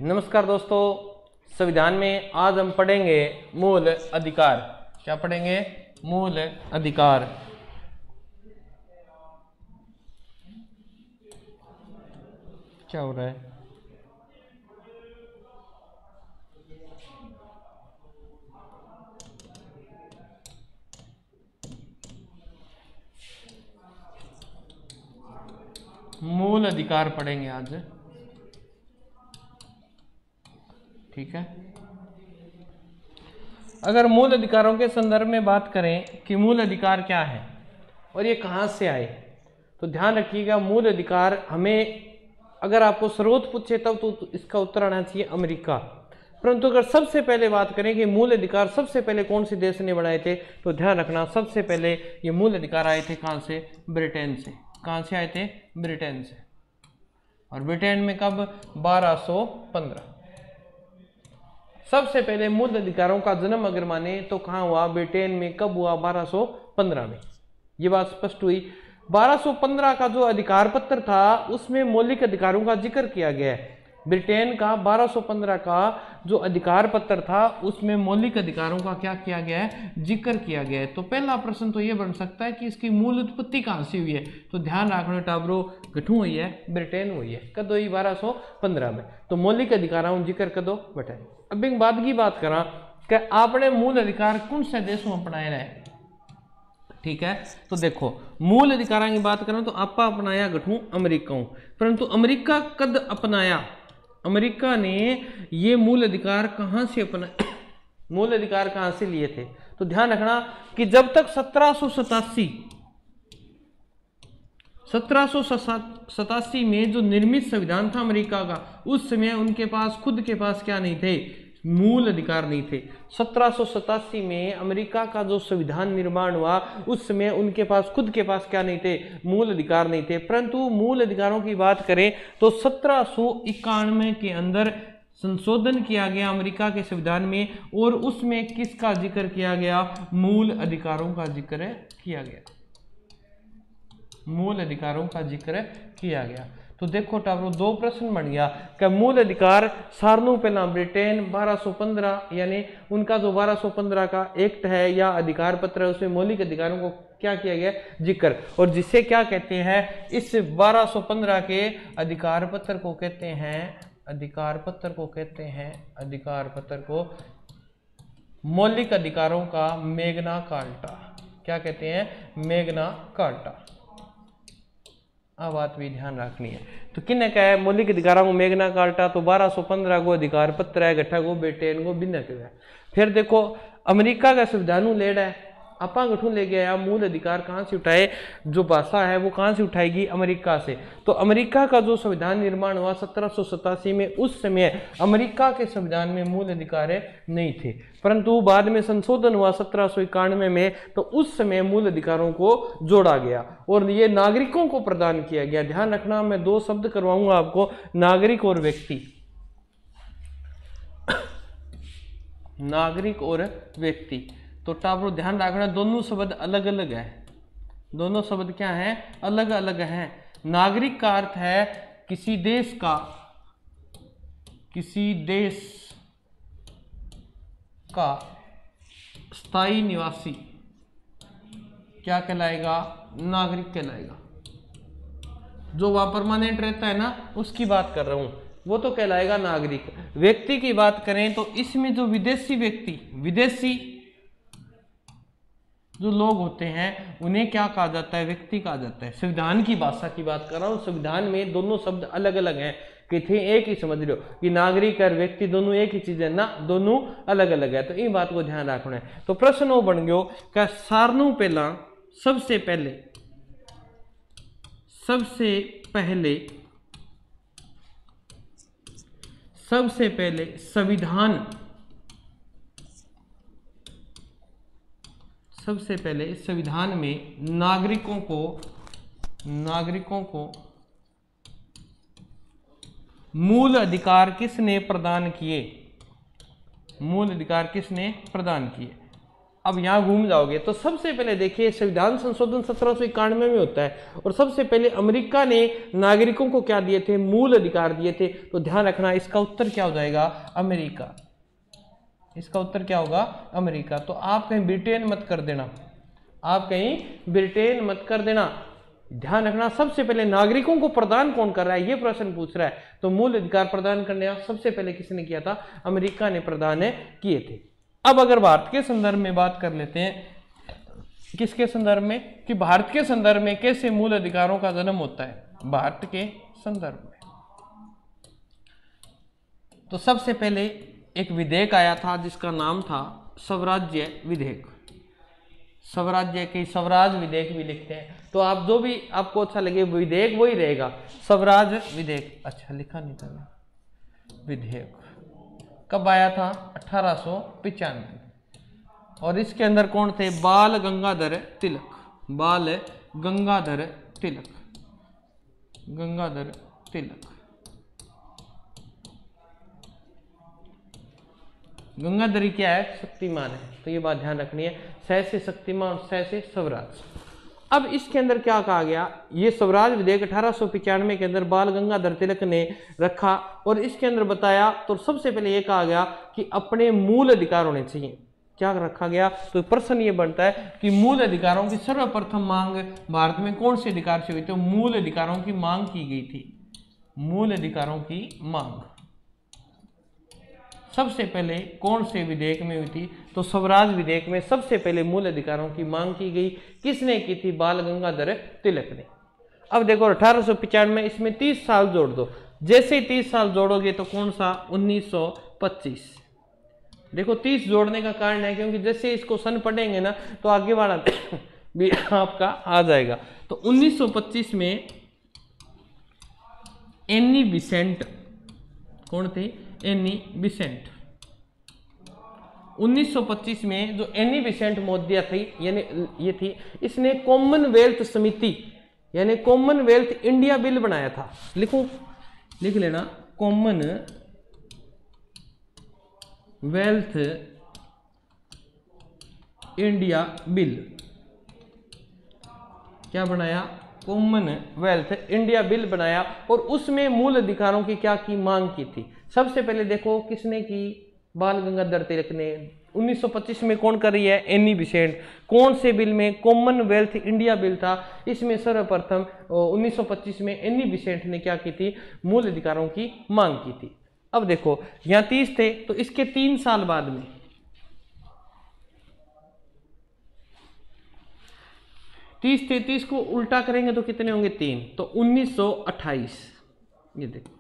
नमस्कार दोस्तों, संविधान में आज हम पढ़ेंगे मूल अधिकार। क्या पढ़ेंगे? मूल अधिकार। क्या हो रहा है? मूल अधिकार पढ़ेंगे आज, ठीक है। अगर मूल अधिकारों के संदर्भ में बात करें कि मूल अधिकार क्या है और ये कहाँ से आए, तो ध्यान रखिएगा, मूल अधिकार हमें अगर आपको स्रोत पूछे तब तो इसका उत्तर आना चाहिए अमेरिका। परंतु अगर सबसे पहले बात करें कि मूल अधिकार सबसे पहले कौन से देश ने बनाए थे, तो ध्यान रखना सबसे पहले ये मूल अधिकार आए थे कहाँ से? ब्रिटेन से। कहाँ से आए थे? ब्रिटेन से। और ब्रिटेन में कब? 1215। सबसे पहले मूल अधिकारों का जन्म अगर माने तो कहाँ हुआ? ब्रिटेन में। कब हुआ? 1215 में। ये बात स्पष्ट हुई। 1215 का जो अधिकार पत्र था उसमें मौलिक अधिकारों का जिक्र किया गया है। ब्रिटेन का 1215 का जो अधिकार पत्र था उसमें मौलिक अधिकारों का क्या किया गया है? जिक्र किया गया है। तो पहला प्रश्न तो ये बन सकता है कि इसकी मूल उत्पत्ति कहाँ से हुई है, तो ध्यान रखना टाबरो, गठू हुई है ब्रिटेन हुई है। कद हुई? 1215 में। तो मौलिक अधिकारों जिक्र कदो बटे। अब एक बाद की बात करा कि आपने मूल अधिकार कौन से देशों में अपनाए रहे, ठीक है। तो देखो, मूल अधिकारों की बात करें तो आपा अपनाया गठू अमेरिका, परंतु अमेरिका कद अपनाया? अमेरिका ने ये मूल अधिकार कहां से अपनाए? मूल अधिकार कहां से लिए थे? तो ध्यान रखना कि जब तक 1787 में जो निर्मित संविधान था अमेरिका का, उस समय उनके पास खुद के पास क्या नहीं थे? मूल अधिकार नहीं थे। 1787 में अमेरिका का जो संविधान निर्माण हुआ उस समय उनके पास खुद के पास क्या नहीं थे? मूल अधिकार नहीं थे। परंतु मूल अधिकारों की बात करें तो 1791 के अंदर संशोधन किया गया अमेरिका के संविधान में, और उसमें किसका जिक्र किया गया? मूल अधिकारों का जिक्र किया गया। मूल अधिकारों का जिक्र किया गया। तो देखो टाबरो, दो प्रश्न बन गया कि मूल अधिकार सारनू पहला ब्रिटेन 1215, यानी उनका जो 1215 का एक्ट है या अधिकार पत्र है उसमें मौलिक अधिकारों को क्या किया गया? जिक्र। और जिसे क्या कहते हैं? इस 1215 के अधिकार पत्र को कहते हैं, अधिकार पत्र को कहते हैं, अधिकार पत्र को मौलिक अधिकारों का मैग्ना कार्टा। क्या कहते हैं? Magna carta. बात भी ध्यान रखनी है। तो किन्ने का है मौलिक अधिकारों को मैग्ना कार्टा? तो 1215 को अधिकार पत्र है, गठा को ब्रिटेन को भिन्न है। फिर देखो, अमेरिका का संविधान ले रहा है, आपा गठू ले गया मूल अधिकार कहाँ से उठाए? जो भाषा है वो कहाँ से उठाएगी? अमेरिका से। तो अमेरिका का जो संविधान निर्माण हुआ 1787 में, उस समय अमेरिका के संविधान में मूल अधिकार नहीं थे, परंतु बाद में संशोधन हुआ 1791 में, तो उस समय मूल अधिकारों को जोड़ा गया और ये नागरिकों को प्रदान किया गया। ध्यान रखना, मैं दो शब्द करवाऊंगा आपको, नागरिक और व्यक्ति। नागरिक और व्यक्ति, तो टाबरो ध्यान रखना दोनों शब्द अलग अलग है। दोनों शब्द क्या हैं? अलग अलग हैं। नागरिक का अर्थ है किसी देश का, किसी देश का स्थायी निवासी क्या कहलाएगा? नागरिक कहलाएगा। जो वहां परमानेंट रहता है ना, उसकी बात कर रहा हूं, वो तो कहलाएगा नागरिक। व्यक्ति की बात करें तो इसमें जो विदेशी व्यक्ति, विदेशी जो लोग होते हैं उन्हें क्या कहा जाता है? व्यक्ति कहा जाता है। संविधान की भाषा की बात कर रहा हूं, संविधान में दोनों शब्द अलग अलग हैं, कि थे एक ही, समझ लो कि नागरिक और व्यक्ति दोनों एक ही चीज है ना, दोनों अलग अलग है। तो इन बात को ध्यान रखना है। तो प्रश्न वो बन गयो कि सारनू पहला, सबसे पहले, सबसे पहले, सबसे पहले संविधान, सबसे पहले संविधान में नागरिकों को मूल अधिकार किसने प्रदान किए? मूल अधिकार किसने प्रदान किए? अब यहाँ घूम जाओगे तो सबसे पहले देखिए संविधान संशोधन 1791 में होता है, और सबसे पहले अमेरिका ने नागरिकों को क्या दिए थे, मूल अधिकार दिए थे। तो ध्यान रखना इसका उत्तर क्या हो जाएगा, अमेरिका। इसका उत्तर क्या होगा, अमेरिका। तो आप कहीं ब्रिटेन मत कर देना, आप कहीं ब्रिटेन मत कर देना। ध्यान रखना सबसे पहले नागरिकों को प्रदान कौन कर रहा है, ये प्रश्न पूछ रहा है। तो मूल अधिकार प्रदान करने सबसे पहले किसने किया था, अमेरिका ने प्रदान किए थे। अब अगर भारत के संदर्भ में बात कर लेते हैं, किसके संदर्भ में, कि भारत के संदर्भ में कैसे मूल अधिकारों का जन्म होता है, भारत के संदर्भ में। तो सबसे पहले एक विधेयक आया था जिसका नाम था स्वराज्य विधेयक। स्वराज्य के स्वराज विधेयक भी लिखते हैं, तो आप जो भी आपको अच्छा लगे विधेयक वही रहेगा, स्वराज विधेयक। अच्छा लिखा नहीं था, विधेयक कब आया था, 1895। और इसके अंदर कौन थे, बाल गंगाधर तिलक, बाल गंगाधर तिलक, गंगाधर तिलक। गंगाधरी क्या है, शक्तिमान है, तो ये बात ध्यान रखनी है, स से शक्तिमान, स से स्वराज। अब इसके अंदर क्या कहा गया, ये स्वराज विधेयक 1895 के अंदर बाल गंगाधर तिलक ने रखा, और इसके अंदर बताया तो सबसे पहले ये कहा गया कि अपने मूल अधिकार होने चाहिए। क्या रखा गया, तो प्रश्न ये बनता है कि मूल अधिकारों की सर्वप्रथम मांग भारत में कौन से अधिकार से हुई, तो मूल अधिकारों की मांग की गई थी, मूल अधिकारों की मांग सबसे पहले कौन से विधेयक में हुई थी, तो स्वराज विधेयक में सबसे पहले मूल अधिकारों की मांग की गई। किसने की थी, बाल गंगाधर तिलक ने। अब देखो 1895 में, इसमें 30 साल जोड़ दो, जैसे ही 30 साल जोड़ोगे तो कौन सा, 1925। देखो 30 जोड़ने का कारण है क्योंकि जैसे इसको सन पढ़ेंगे ना तो आगे वाला भी आपका आ जाएगा। तो 1925 में एनी बिसेंट, कौन थे, एनी बिसेंट। 1925 में जो एनी बिसेंट महोदया थी, यानी ये थी, इसने कॉमनवेल्थ समिति यानी कॉमनवेल्थ इंडिया बिल बनाया था। लिखो, लिख लेना, कॉमनवेल्थ इंडिया बिल। क्या बनाया, कॉमनवेल्थ इंडिया बिल बनाया, और उसमें मूल अधिकारों की क्या की मांग की थी। सबसे पहले देखो किसने की, बाल गंगाधर तिलक ने। 1925 में कौन कर रही है, एनी बिसेंट। कौन से बिल में, कॉमनवेल्थ इंडिया बिल था, इसमें सर्वप्रथम 1925 में एनी बिसेंट ने क्या की थी, मूल अधिकारों की मांग की थी। अब देखो यहाँ 30 थे, तो इसके 3 साल बाद में 30 थे, 30 को उल्टा करेंगे तो कितने होंगे, 3, तो 1928। ये देखो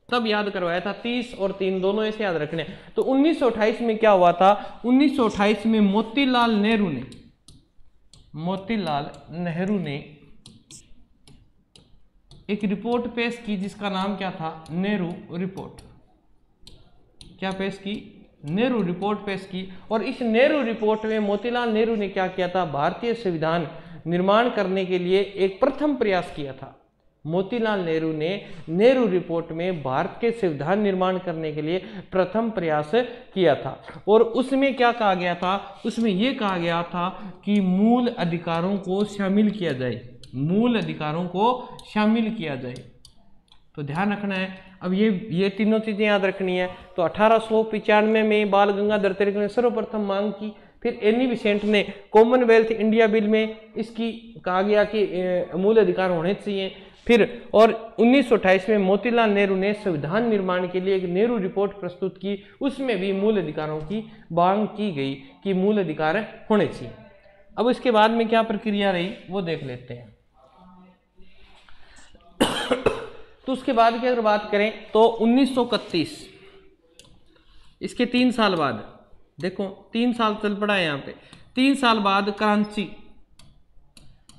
तब याद करवाया था, 30 और 3 दोनों ऐसे याद रखने। तो 1928 में क्या हुआ था, 1928 में मोतीलाल नेहरू ने एक रिपोर्ट पेश की जिसका नाम क्या था, नेहरू रिपोर्ट। क्या पेश की, नेहरू रिपोर्ट पेश की। और इस नेहरू रिपोर्ट में मोतीलाल नेहरू ने क्या किया था, भारतीय संविधान निर्माण करने के लिए एक प्रथम प्रयास किया था। मोतीलाल नेहरू ने नेहरू रिपोर्ट में भारत के संविधान निर्माण करने के लिए प्रथम प्रयास किया था। और उसमें क्या कहा गया था, उसमें यह कहा गया था कि मूल अधिकारों को शामिल किया जाए, मूल अधिकारों को शामिल किया जाए। तो ध्यान रखना है। अब ये तीनों चीजें याद रखनी है। तो 1895 में बाल गंगाधर तिलक ने सर्वप्रथम मांग की, फिर एनी बिसेंट ने कॉमनवेल्थ इंडिया बिल में इसकी कहा गया कि मूल अधिकार होने चाहिए। फिर और 1928 में मोतीलाल नेहरू ने संविधान निर्माण के लिए एक नेहरू रिपोर्ट प्रस्तुत की, उसमें भी मूल अधिकारों की मांग की गई कि मूल अधिकार होने चाहिए। अब इसके बाद में क्या प्रक्रिया रही वो देख लेते हैं। तो उसके बाद की अगर बात करें तो 1931, इसके 3 साल बाद, देखो 3 साल चल पड़ा है यहाँ पे, 3 साल बाद कराची,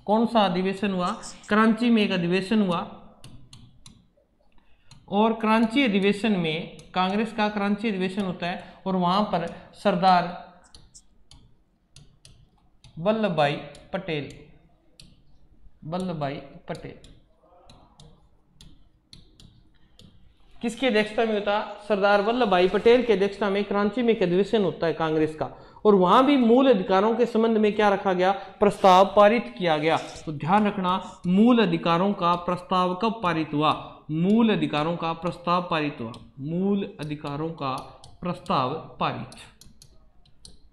कौन सा अधिवेशन हुआ, कराची में एक अधिवेशन हुआ। और कराची अधिवेशन में कांग्रेस का कराची अधिवेशन होता है, और वहां पर सरदार वल्लभ भाई पटेल किसकी अध्यक्षता में होता? सरदार वल्लभ भाई पटेल की अध्यक्षता में कराची में एक अधिवेशन होता है कांग्रेस का, और वहां भी मूल अधिकारों के संबंध में क्या रखा गया? प्रस्ताव पारित किया गया। तो ध्यान रखना, मूल अधिकारों का प्रस्ताव कब पारित हुआ? मूल अधिकारों का प्रस्ताव पारित हुआ। मूल अधिकारों का प्रस्ताव पारित,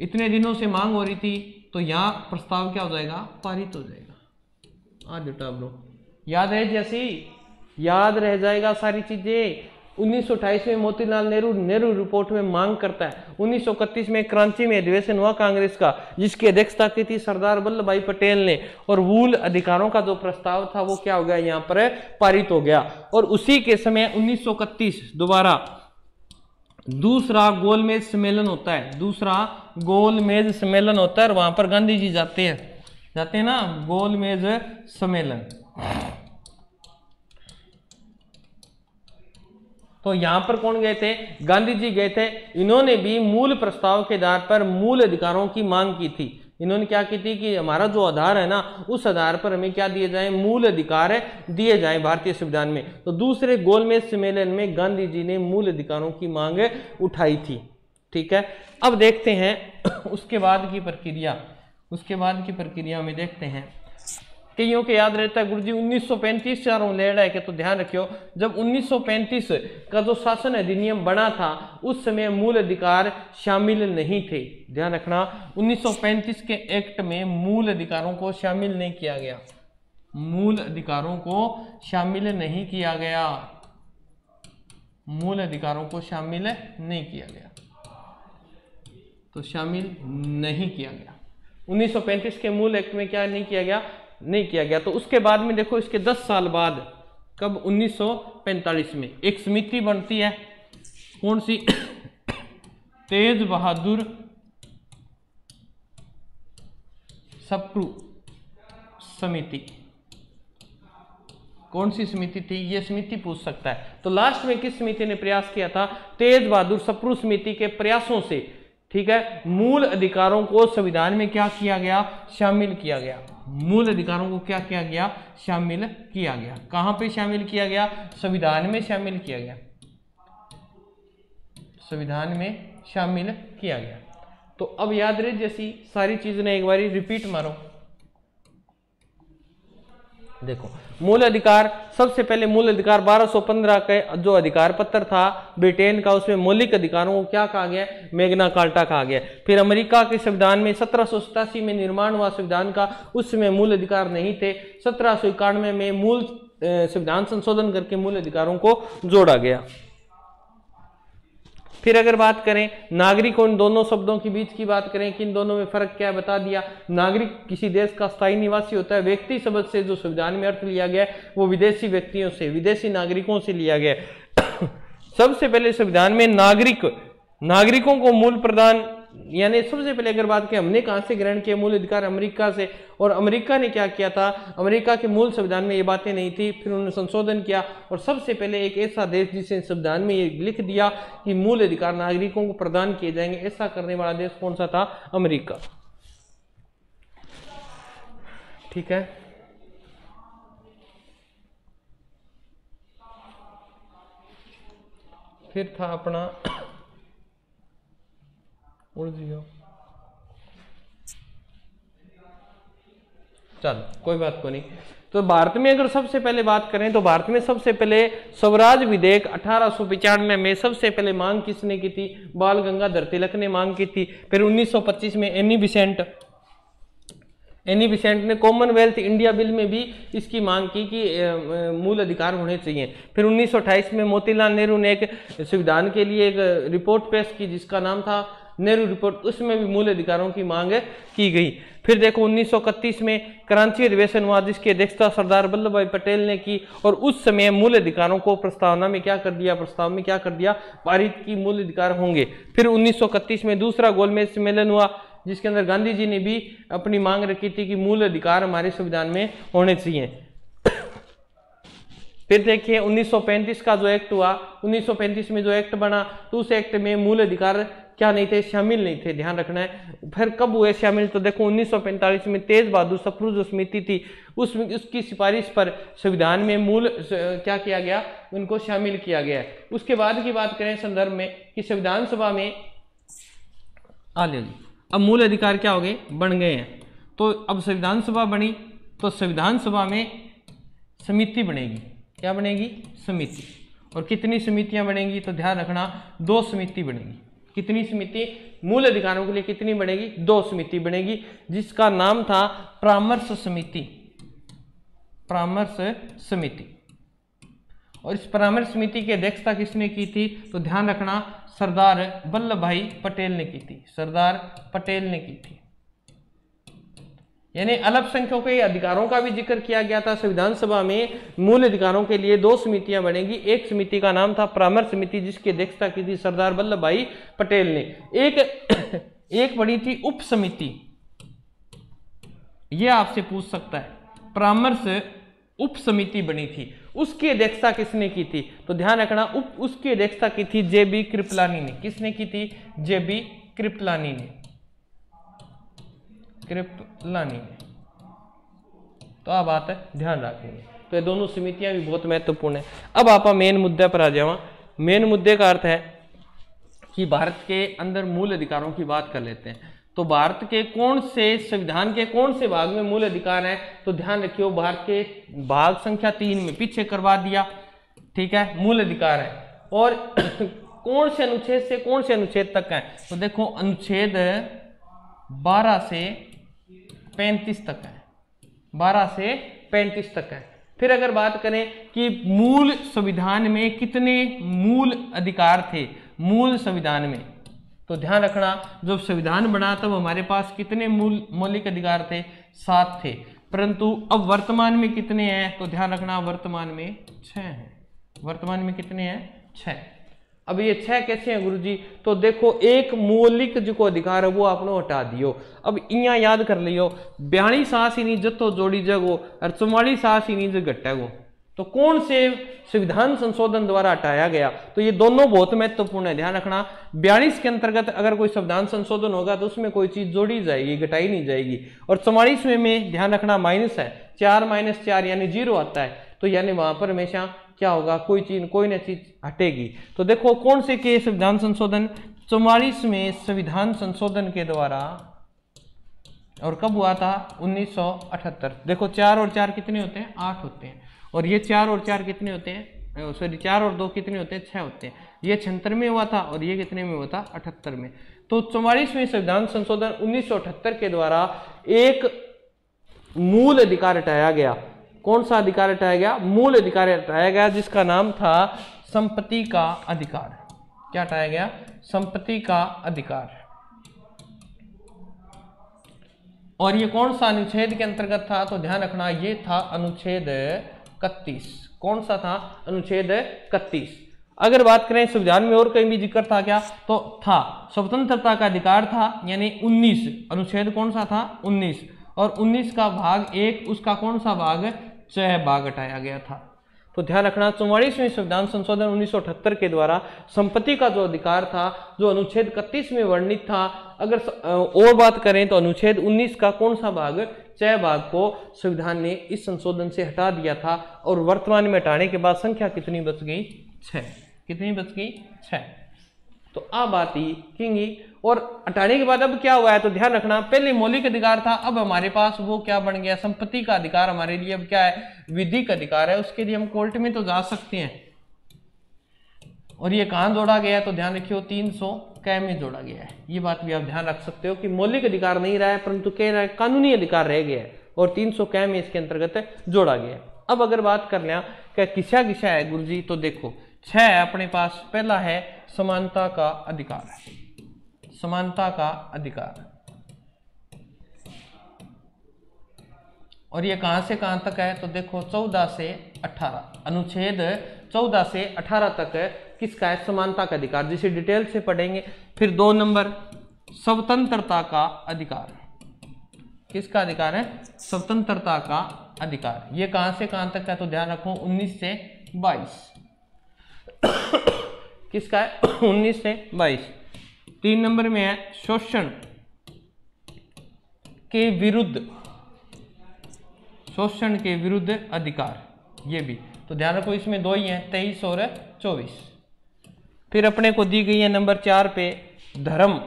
इतने दिनों से मांग हो रही थी, तो यहाँ प्रस्ताव क्या हो जाएगा? पारित हो जाएगा। आज बेटा ब्रो याद है, जैसी याद रह जाएगा सारी चीजें। 1928 में मोतीलाल नेहरू रिपोर्ट में मांग करता है। 1931 में कराची में अधिवेशन हुआ कांग्रेस का, जिसकी अध्यक्षता की थी सरदार वल्लभ भाई पटेल ने, और मूल अधिकारों का जो प्रस्ताव था वो क्या हो गया? यहाँ पर पारित हो गया। और उसी के समय 1931 दोबारा दूसरा गोलमेज सम्मेलन होता है। दूसरा गोलमेज सम्मेलन होता है, और वहां पर गांधी जी जाते हैं ना, गोलमेज सम्मेलन। तो यहां पर कौन गए थे? गांधी जी गए थे। इन्होंने भी मूल प्रस्ताव के आधार पर मूल अधिकारों की मांग की थी। इन्होंने क्या की थी कि हमारा जो आधार है ना, उस आधार पर हमें क्या दिए जाए? मूल अधिकार दिए जाए भारतीय संविधान में। तो दूसरे गोलमेज सम्मेलन में गांधी जी ने मूल अधिकारों की मांग उठाई थी। ठीक है, अब देखते हैं उसके बाद की प्रक्रिया। उसके बाद की प्रक्रिया में देखते हैं, कईयों के याद रहता है गुरुजी 1935 चारों लेड़ा है कि, तो ध्यान रखियो, जब 1935 का जो शासन अधिनियम बना था उस समय मूल अधिकार शामिल नहीं थे। ध्यान रखना, 1935 के एक्ट में मूल अधिकारों को शामिल नहीं किया गया। मूल अधिकारों को शामिल नहीं किया गया। मूल अधिकारों को शामिल नहीं किया गया, तो शामिल नहीं किया गया। 1935 के मूल एक्ट में क्या नहीं किया गया? नहीं किया गया। तो उसके बाद में देखो, इसके 10 साल बाद, कब? 1945 में एक समिति बनती है। कौन सी? तेज बहादुर सप्रू समिति। कौन सी समिति थी? ये समिति पूछ सकता है। तो लास्ट में किस समिति ने प्रयास किया था? तेज बहादुर सप्रू समिति के प्रयासों से, ठीक है, मूल अधिकारों को संविधान में क्या किया गया? शामिल किया गया। मूल अधिकारों को क्या किया गया? शामिल किया गया। कहां पे शामिल किया गया? संविधान में शामिल किया गया। संविधान में शामिल किया गया। तो अब याद रहे, जैसी सारी चीजें ने एक बारी रिपीट मारो। देखो, मूल अधिकार, सबसे पहले मूल अधिकार 1215 का जो अधिकार पत्र था ब्रिटेन का, उसमें मौलिक अधिकारों को क्या कहा गया? मैग्ना कार्टा कहा गया। फिर अमेरिका के संविधान में 1787 में निर्माण हुआ संविधान का, उसमें मूल अधिकार नहीं थे। 1791 में मूल संविधान संशोधन करके मूल अधिकारों को जोड़ा गया। फिर अगर बात करें नागरिक और इन दोनों शब्दों के बीच की बात करें कि इन दोनों में फर्क क्या है, बता दिया। नागरिक किसी देश का स्थायी निवासी होता है। व्यक्ति शब्द से जो संविधान में अर्थ लिया गया है वो विदेशी व्यक्तियों से, विदेशी नागरिकों से लिया गया है। सबसे पहले संविधान में नागरिकों को मूल प्रदान, यानी सबसे पहले अगर बात करें हमने कहां से ग्रहण किया मूल अधिकार? अमेरिका से। और अमेरिका ने क्या किया था? अमेरिका के मूल संविधान में ये बातें नहीं थी, फिर उन्होंने संशोधन किया और सबसे पहले एक ऐसा देश जिसे संविधान में ये लिख दिया कि मूल अधिकार नागरिकों को प्रदान किए जाएंगे, ऐसा करने वाला देश कौन सा था? अमेरिका। ठीक है, फिर था अपना चल कोई बात को नहीं। तो भारत में अगर सबसे पहले बात करें तो भारत में सबसे पहले स्वराज विधेयक 1895 में सबसे पहले मांग किसने की थी? बाल गंगाधर तिलक ने मांग की थी। फिर 1925 में एनी बिसेंट ने कॉमनवेल्थ इंडिया बिल में भी इसकी मांग की कि मूल अधिकार होने चाहिए। फिर 1928 में मोतीलाल नेहरू ने एक संविधान के लिए एक रिपोर्ट पेश की जिसका नाम था नेहरू रिपोर्ट, उसमें भी मूल अधिकारों की मांग की गई। फिर देखो 1931 में कराची अधिवेशन हुआ जिसकी अध्यक्षता सरदार वल्लभ भाई पटेल ने की और उस समय मूल अधिकारों को प्रस्ताव में क्या कर दिया? पारित की मूल अधिकार होंगे। फिर 1931 में दूसरा गोलमेज सम्मेलन हुआ जिसके अंदर गांधी जी ने भी अपनी मांग रखी थी कि मूल अधिकार हमारे संविधान में होने चाहिए। फिर देखिए 1935 का जो एक्ट हुआ, 1935 में जो एक्ट बना तो उस एक्ट में मूल अधिकार क्या नहीं थे, शामिल नहीं थे, ध्यान रखना है। फिर कब हुए शामिल, तो देखो 1945 में तेज बहादुर सप्रू जो समिति थी उसकी सिफारिश पर संविधान में मूल क्या किया गया, उनको शामिल किया गया है। उसके बाद की बात करें संदर्भ में कि संविधान सभा में आ लिया जी, अब मूल अधिकार क्या हो गए, बन गए हैं। तो अब संविधान सभा बनी तो संविधान सभा में समिति बनेगी, क्या बनेगी, समिति। और कितनी समितियां बनेंगी, तो ध्यान रखना 2 समिति बनेगी। कितनी समिति, मूल अधिकारों के लिए कितनी बनेगी, 2 समिति बनेगी, जिसका नाम था परामर्श समिति, परामर्श समिति। और इस परामर्श समिति की अध्यक्षता किसने की थी, तो ध्यान रखना सरदार वल्लभ भाई पटेल ने की थी, सरदार पटेल ने की थी। यानी अल्पसंख्यकों के अधिकारों का भी जिक्र किया गया था संविधान सभा में। मूल अधिकारों के लिए 2 समितियां बनेगी, एक समिति का नाम था परामर्श समिति जिसकी अध्यक्षता की थी सरदार वल्लभ भाई पटेल ने। एक बनी थी उप समिति, यह आपसे पूछ सकता है, परामर्श उप समिति बनी थी, उसकी अध्यक्षता किसने की थी, तो ध्यान रखना उसकी अध्यक्षता की थी जे.बी. कृपलानी ने। किसने की थी, जे.बी. कृपलानी ने, कृपलानी ने। तो आ बात है, ध्यान रखेंगे। तो ये दोनों समितियां भी बहुत महत्वपूर्ण है। अब आप मेन मुद्दे पर आ जावा। मेन मुद्दे का अर्थ है कि भारत के अंदर मूल अधिकारों की बात कर लेते हैं। तो भारत के कौन से संविधान के कौन से भाग में मूल अधिकार है, तो ध्यान रखियो भारत के भाग संख्या 3 में, पीछे करवा दिया, ठीक है, मूल अधिकार है। और कौन से अनुच्छेद से कौन से अनुच्छेद तक है, तो देखो अनुच्छेद 12 से 35 तक है, 12 से 35 तक है। फिर अगर बात करें कि मूल संविधान में कितने मूल अधिकार थे, मूल संविधान में, तो ध्यान रखना जब संविधान बना तब हमारे पास कितने मौलिक अधिकार थे, 7 थे। परंतु अब वर्तमान में कितने हैं, तो ध्यान रखना वर्तमान में 6 हैं। वर्तमान में कितने हैं, 6। अब ये 6 कैसे हैं गुरुजी, तो देखो एक मौलिक जो अधिकार है वो आपने हटा दियो। अब इया याद कर लियो, 42 सास ही नहीं जत्तो जोड़ी जगो और 44 सास ही नहीं जो घटेगो। तो कौन से संविधान संशोधन द्वारा हटाया गया, तो ये दोनों बहुत महत्वपूर्ण है, ध्यान रखना। 42 के अंतर्गत अगर कोई संविधान संशोधन होगा तो उसमें कोई चीज जोड़ी जाएगी, घटाई नहीं जाएगी। और 44वें में ध्यान रखना माइनस है, 4 - 4 यानी 0 आता है। तो यानी वहां पर हमेशा क्या होगा, कोई ना चीज हटेगी। तो देखो कौन से के संविधान संशोधन, 44वें संविधान संशोधन के द्वारा, और कब हुआ था, 1978। देखो 4 और 4 कितने होते हैं, 8 होते हैं। और ये 4 और 4 कितने होते हैं, सॉरी 4 और 2 कितने होते हैं, 6 होते हैं। ये 76 में हुआ था और ये कितने में हुआ था, 78 में। तो 44वें संविधान संशोधन 1978 के द्वारा एक मूल अधिकार हटाया गया। कौन सा अधिकार हटाया गया, मूल अधिकार हटाया गया, जिसका नाम था संपत्ति का अधिकार। क्या हटाया गया, संपत्ति का अधिकार। और ये कौन सा अनुच्छेद के अंतर्गत था, तो ध्यान रखना ये था अनुच्छेद 31। कौन सा था, अनुच्छेद 31। अगर बात करें संविधान में और कहीं भी जिक्र था क्या, तो था स्वतंत्रता का अधिकार था, यानी 19 अनुच्छेद कौन सा था, 19। और 19 का भाग 1, उसका कौन सा भाग, 6 भाग हटाया गया था। तो ध्यान रखना 44वें संविधान संशोधन 1978 के द्वारा संपत्ति का जो अधिकार था, जो अनुच्छेद 31 में वर्णित था, अगर और बात करें तो अनुच्छेद 19 का कौन सा भाग, 6 भाग को संविधान ने इस संशोधन से हटा दिया था। और वर्तमान में हटाने के बाद संख्या कितनी बच गई, 6। कितनी बच गई, 6। तो अब बात ही किंगी। और हटाने के बाद अब क्या हुआ है, तो ध्यान रखना पहले मौलिक अधिकार था, अब हमारे पास वो क्या बन गया, संपत्ति का अधिकार हमारे लिए अब क्या है, विधिक अधिकार है। उसके लिए हम कोर्ट में तो जा सकते हैं। और ये कहां जोड़ा गया है, तो ध्यान रखियो 300 क में जोड़ा गया है। ये बात भी आप ध्यान रख सकते हो कि मौलिक अधिकार नहीं रहा है, परंतु कह रहा है कानूनी अधिकार रह गया है, और 300 क में इसके अंतर्गत जोड़ा गया है। अब अगर बात कर लिया क्या किसा किसा है गुरुजी, तो देखो 6 है अपने पास। पहला है समानता का अधिकार, समानता का अधिकार। और ये कहां से कहां तक है, तो देखो 14 से 18, अनुच्छेद 14 से 18 तक किसका है, समानता का अधिकार, जिसे डिटेल से पढ़ेंगे। फिर 2 नंबर स्वतंत्रता का अधिकार। किसका अधिकार है, स्वतंत्रता का अधिकार। ये कहां से कहां तक है, तो ध्यान रखो 19 से 22। किसका है, 19 से 22। 3 नंबर में है शोषण के विरुद्ध, शोषण के विरुद्ध अधिकार, ये भी तो ध्यान रखो, इसमें 2 ही हैं, 23 और 24। फिर अपने को दी गई है नंबर 4 पे धर्म,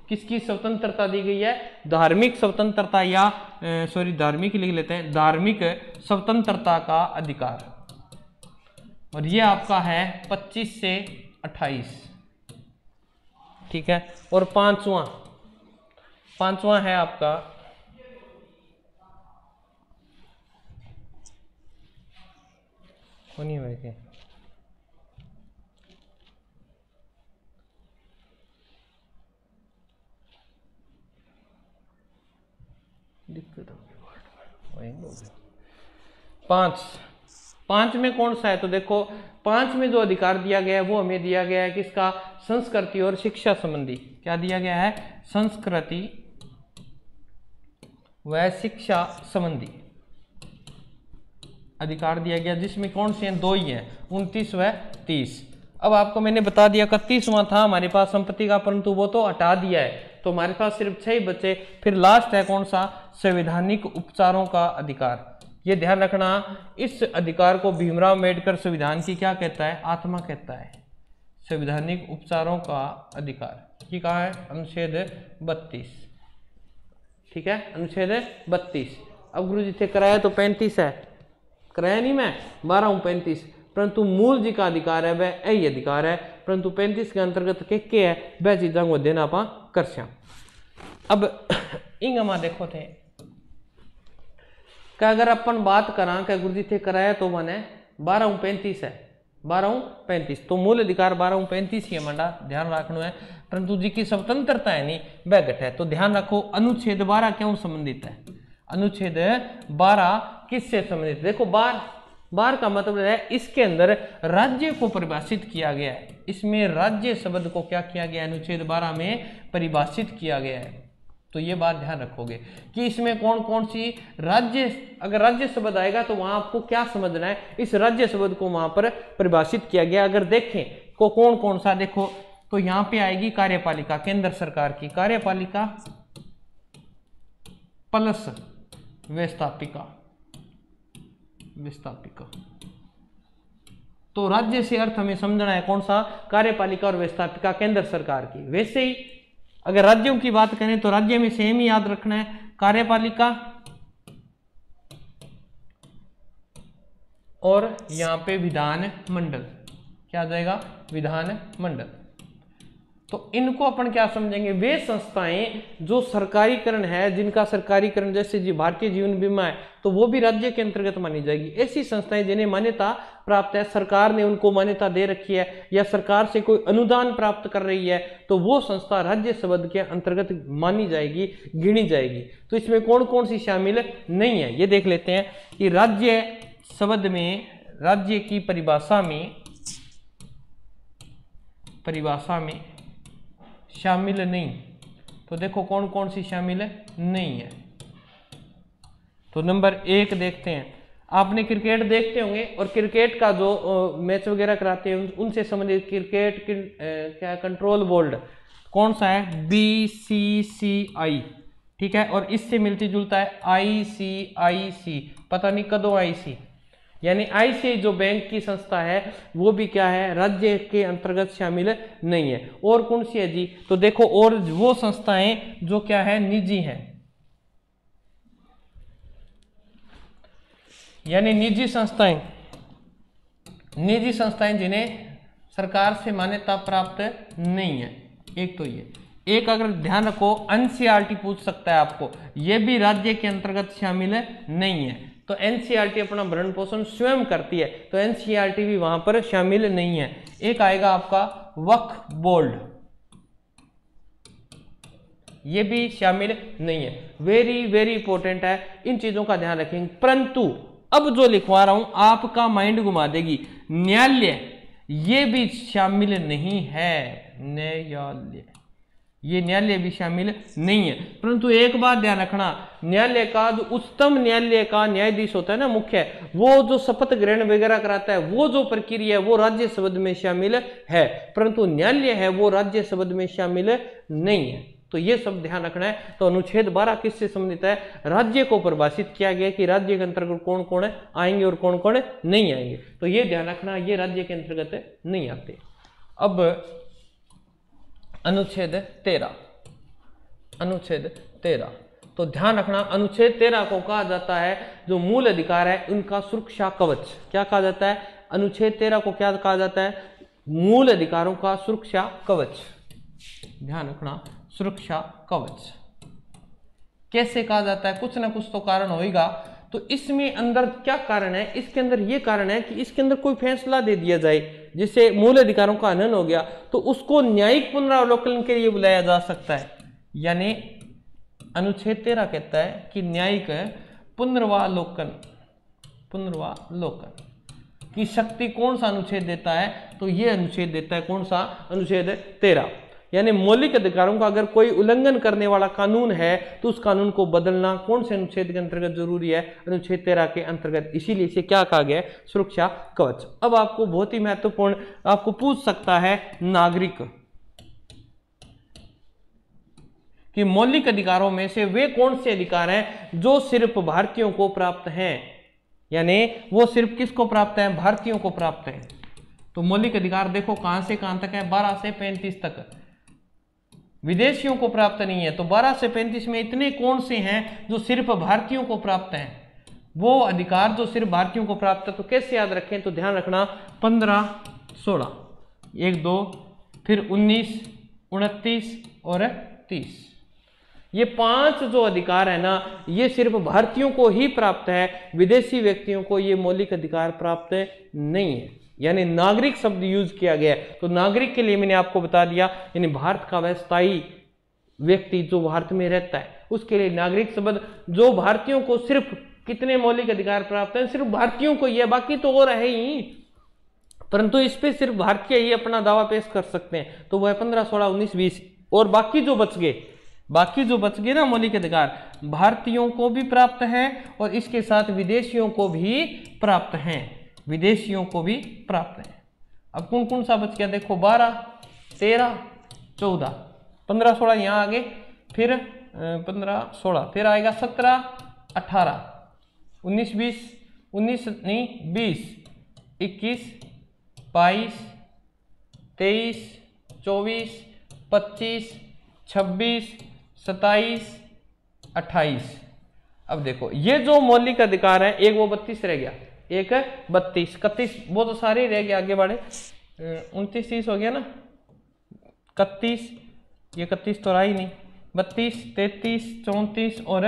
किसकी स्वतंत्रता दी गई है, धार्मिक स्वतंत्रता या धार्मिक लिख लेते हैं, धार्मिक स्वतंत्रता का अधिकार, और ये आपका है 25 से 28, ठीक है। और पांचवा है आपका होनी हुए के दिक्कत होगी। 5 में कौन सा है, तो देखो 5 में जो अधिकार दिया गया है वो हमें दिया गया है किसका, संस्कृति और शिक्षा संबंधी, क्या दिया गया है, संस्कृति व शिक्षा संबंधी अधिकार दिया गया, जिसमें कौन से हैं, 2 ही हैं, 29 व 30। अब आपको मैंने बता दिया 31वां था हमारे पास संपत्ति का, परंतु वो तो हटा दिया है, तो हमारे पास सिर्फ 6 ही बचे। फिर लास्ट है कौन सा, संवैधानिक उपचारों का अधिकार। ये ध्यान रखना, इस अधिकार को भीमराव अम्बेडकर संविधान की क्या कहता है, आत्मा कहता है, संवैधानिक उपचारों का अधिकार। ये कहा है अनुच्छेद 32, ठीक है, अनुच्छेद 32। अब गुरु जी थे कराया तो 35 है, कराया नहीं मैं 12 हूँ 35, परंतु मूल जी का अधिकार है वह यही अधिकार है, परंतु 35 के अंतर्गत के है वह चीजा को देना पा कर श्याम। अब इंगमा देखो थे कि अगर अपन बात करा कि गुरु जी थे कराया तो मैंने 12 हूँ 35 है, 12 हूँ 35, तो मूल अधिकार 12 हूँ 35 ही है मंडा, ध्यान रखना है, परंतु जी की स्वतंत्रता है नहीं वह घट है। तो ध्यान रखो अनुच्छेद 12 क्यों संबंधित है, अनुच्छेद 12 किससे संबंधित, देखो बार का मतलब है इसके अंदर राज्य को परिभाषित किया गया है, इसमें राज्य शब्द को क्या किया गया है, अनुच्छेद 12 में परिभाषित किया गया है। तो ये बात ध्यान रखोगे कि इसमें कौन कौन सी राज्य, अगर राज्य शब्द आएगा तो वहां आपको क्या समझना है, इस राज्य शब्द को वहां पर परिभाषित किया गया। अगर देखें को कौन कौन सा, देखो तो यहाँ पे आएगी कार्यपालिका, केंद्र सरकार की कार्यपालिका प्लस व्यवस्थापिका, तो राज्य से अर्थ हमें समझना है कौन सा, कार्यपालिका और व्यवस्थापिका केंद्र सरकार की। वैसे ही अगर राज्यों की बात करें तो राज्य में सेम ही याद रखना है, कार्यपालिका और यहां पे विधान मंडल, क्या आ जाएगा, विधान मंडल। तो इनको अपन क्या समझेंगे, वे संस्थाएं जो सरकारीकरण है, जिनका सरकारीकरण जैसे जी भारतीय जीवन बीमा है तो वो भी राज्य के अंतर्गत मानी जाएगी। ऐसी संस्थाएं जिन्हें मान्यता प्राप्त है, सरकार ने उनको मान्यता दे रखी है या सरकार से कोई अनुदान प्राप्त कर रही है, तो वो संस्था राज्य शब्द के अंतर्गत मानी जाएगी, गिनी जाएगी। तो इसमें कौन कौन सी शामिल नहीं है ये देख लेते हैं कि राज्य शब्द में, राज्य की परिभाषा में शामिल नहीं, तो देखो कौन कौन सी शामिल नहीं है। तो नंबर 1 देखते हैं, आपने क्रिकेट देखते होंगे और क्रिकेट का जो मैच वगैरह कराते हैं उनसे संबंधित क्रिकेट क्या कंट्रोल बोर्ड कौन सा है, BCCI, ठीक है, और इससे मिलती जुलता है ICIC, पता नहीं कदों IC, यानी ICICI जो बैंक की संस्था है वो भी क्या है, राज्य के अंतर्गत शामिल नहीं है। और कौन सी है जी, तो देखो और वो संस्थाएं जो क्या है, निजी हैं, यानी निजी संस्थाएं जिन्हें सरकार से मान्यता प्राप्त नहीं है। एक तो ये, एक अगर ध्यान रखो NCERT पूछ सकता है आपको, ये भी राज्य के अंतर्गत शामिल नहीं है। तो NCERT अपना भरण पोषण स्वयं करती है, तो NCERT भी वहां पर शामिल नहीं है। एक आएगा आपका वक्फ बोर्ड, ये भी शामिल नहीं है। वेरी वेरी इंपॉर्टेंट है, इन चीजों का ध्यान रखेंगे। परंतु अब जो लिखवा रहा हूं आपका माइंड घुमा देगी, न्यायालय ये भी शामिल नहीं है, न्यायालय ये न्यायालय भी शामिल नहीं है। परंतु एक बात ध्यान रखना, न्यायालय का जो उच्चतम न्यायालय का न्यायाधीश होता है ना मुख्य, वो जो शपथ ग्रहण वगैरह कराता है, वो जो प्रक्रिया है वो राज्य शब्द में शामिल है, परंतु न्यायालय है वो राज्य शब्द में शामिल नहीं है। तो ये सब ध्यान रखना है। तो अनुच्छेद 12 किससे संबंधित है? राज्य को परिभाषित किया गया कि राज्य के अंतर्गत कौन कौन आएंगे और कौन कौन नहीं आएंगे। तो ये ध्यान रखना, ये राज्य के अंतर्गत नहीं आते। अब अनुच्छेद 13, अनुच्छेद 13, तो ध्यान रखना अनुच्छेद 13 को कहा जाता है जो मूल अधिकार है उनका सुरक्षा कवच। क्या कहा जाता है? अनुच्छेद 13 को क्या कहा जाता है? मूल अधिकारों का सुरक्षा कवच। ध्यान रखना, सुरक्षा कवच कैसे कहा जाता है? कुछ ना कुछ तो कारण होगा। तो इसमें अंदर क्या कारण है? इसके अंदर ये कारण है कि इसके अंदर कोई फैसला दे दिया जाए जिससे मूल अधिकारों का हनन हो गया, तो उसको न्यायिक पुनरावलोकन के लिए बुलाया जा सकता है। यानी अनुच्छेद 13 कहता है कि न्यायिक पुनर्वालोकन, पुनर्वालोकन की शक्ति कौन सा अनुच्छेद देता है? तो ये अनुच्छेद देता है। कौन सा? अनुच्छेद 13। यानी मौलिक अधिकारों का अगर कोई उल्लंघन करने वाला कानून है तो उस कानून को बदलना कौन से अनुच्छेद के अंतर्गत जरूरी है? अनुच्छेद 13 के अंतर्गत। इसीलिए इसे क्या कहा गया है? सुरक्षा कवच। अब आपको बहुत ही महत्वपूर्ण आपको पूछ सकता है नागरिक कि मौलिक अधिकारों में से वे कौन से अधिकार हैं जो सिर्फ भारतीयों को प्राप्त हैं? यानी वो सिर्फ किसको प्राप्त है? भारतीयों को प्राप्त है। तो मौलिक अधिकार देखो कहां से कहां तक है? 12 से 35 तक। विदेशियों को प्राप्त नहीं है। तो 12 से 35 में इतने कौन से हैं जो सिर्फ भारतीयों को प्राप्त हैं? वो अधिकार जो सिर्फ भारतीयों को प्राप्त है। तो कैसे याद रखें? तो ध्यान रखना 15, 16, 1, 2, फिर 19, 29 और 30। ये 5 जो अधिकार है ना, ये सिर्फ भारतीयों को ही प्राप्त है, विदेशी व्यक्तियों को ये मौलिक अधिकार प्राप्त नहीं है। यानी नागरिक शब्द यूज किया गया है। तो नागरिक के लिए मैंने आपको बता दिया, यानी भारत का वह स्थायी व्यक्ति जो भारत में रहता है उसके लिए नागरिक शब्द। जो भारतीयों को सिर्फ कितने मौलिक अधिकार प्राप्त हैं? सिर्फ भारतीयों को ही है, बाकी तो और है ही, परंतु इस पे सिर्फ भारतीय ही अपना दावा पेश कर सकते हैं। तो वह 15, 16, 19, 20 और बाकी जो बच गए ना मौलिक अधिकार, भारतीयों को भी प्राप्त है और इसके साथ विदेशियों को भी प्राप्त हैं, विदेशियों को भी प्राप्त है। अब कौन कौन सा बच गया? देखो 12, 13, 14, 15, 16 यहाँ आगे, फिर 15, 16, फिर आएगा 17, 18, 19, 20, 19 नहीं 20, 21, 22, 23, 24, 25, 26, 27, 28। अब देखो ये जो मौलिक अधिकार है, एक वो 32 रह गया, एक 32, 31, वो तो सारे रह गए, आगे बढ़े 29, 30 हो गया ना, 31, ये 31 तो रहा ही नहीं, 32, 33, 34 और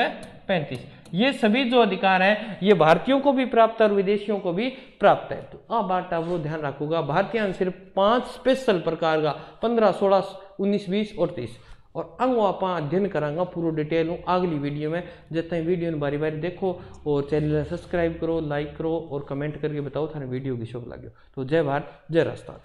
35। ये सभी जो अधिकार हैं ये भारतीयों को भी प्राप्त है और विदेशियों को भी प्राप्त है। तो अब बात आप वो ध्यान रखूंगा, भारतीय सिर्फ 5 स्पेशल प्रकार का 15, 16, 19, 20 और 30 और अंग आप अध्ययन करांगा पूरा डिटेल हूँ अगली वीडियो में। जितने वीडियो ने बारी बारी देखो और चैनल सब्सक्राइब करो, लाइक करो और कमेंट करके बताओ थाने वीडियो की शौक लगे। तो जय भारत, जय राजस्थान।